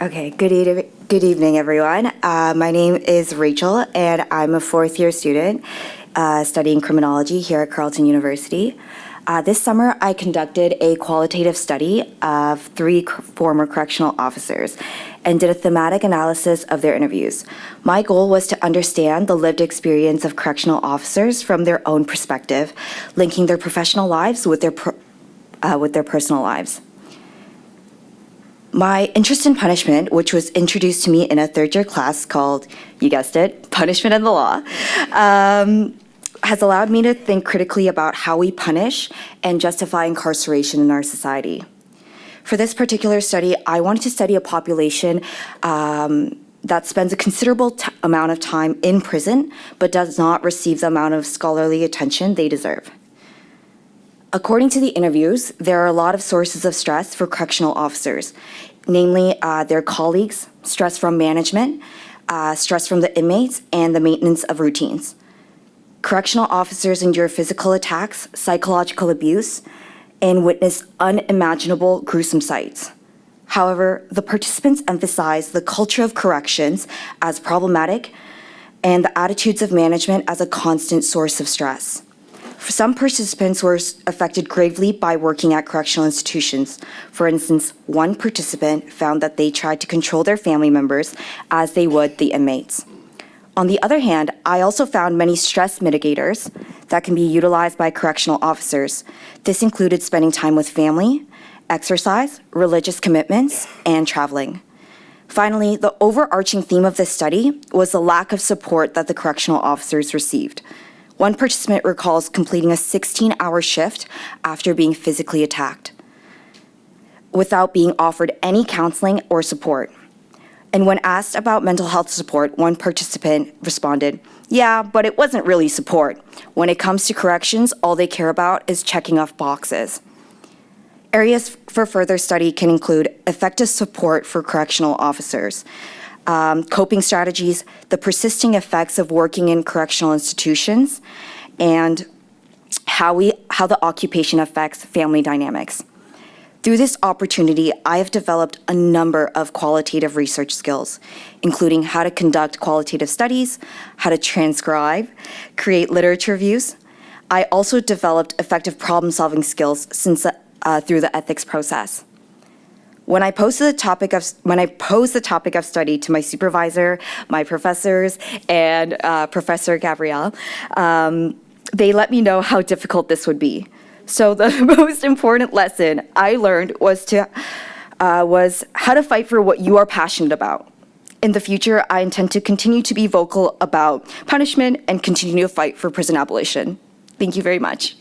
Okay, good evening, everyone. My name is Rachel, and I'm a fourth-year student studying criminology here at Carleton University. This summer, I conducted a qualitative study of 3 former correctional officers and did a thematic analysis of their interviews. My goal was to understand the lived experience of correctional officers from their own perspective, linking their professional lives with their personal lives. My interest in punishment, which was introduced to me in a third-year class called, you guessed it, Punishment and the Law, has allowed me to think critically about how we punish and justify incarceration in our society. For this particular study, I wanted to study a population that spends a considerable amount of time in prison, but does not receive the amount of scholarly attention they deserve. According to the interviews, there are a lot of sources of stress for correctional officers, namely their colleagues, stress from management, stress from the inmates, and the maintenance of routines. Correctional officers endure physical attacks, psychological abuse, and witness unimaginable gruesome sights. However, the participants emphasize the culture of corrections as problematic and the attitudes of management as a constant source of stress. Some participants were affected gravely by working at correctional institutions. For instance, one participant found that they tried to control their family members as they would the inmates. On the other hand, I also found many stress mitigators that can be utilized by correctional officers. This included spending time with family, exercise, religious commitments, and traveling. Finally, the overarching theme of this study was the lack of support that the correctional officers received. One participant recalls completing a 16-hour shift after being physically attacked without being offered any counseling or support. And when asked about mental health support, one participant responded, "Yeah, but it wasn't really support. When it comes to corrections, all they care about is checking off boxes." Areas for further study can include effective support for correctional officers, coping strategies, the persisting effects of working in correctional institutions, and how the occupation affects family dynamics. Through this opportunity, I have developed a number of qualitative research skills, including how to conduct qualitative studies, how to transcribe, create literature reviews. I also developed effective problem-solving skills through the ethics process. When I posed the topic of study to my supervisor, my professors, and Professor Gabrielle, they let me know how difficult this would be. So the most important lesson I learned was how to fight for what you are passionate about. In the future, I intend to continue to be vocal about punishment and continue to fight for prison abolition. Thank you very much.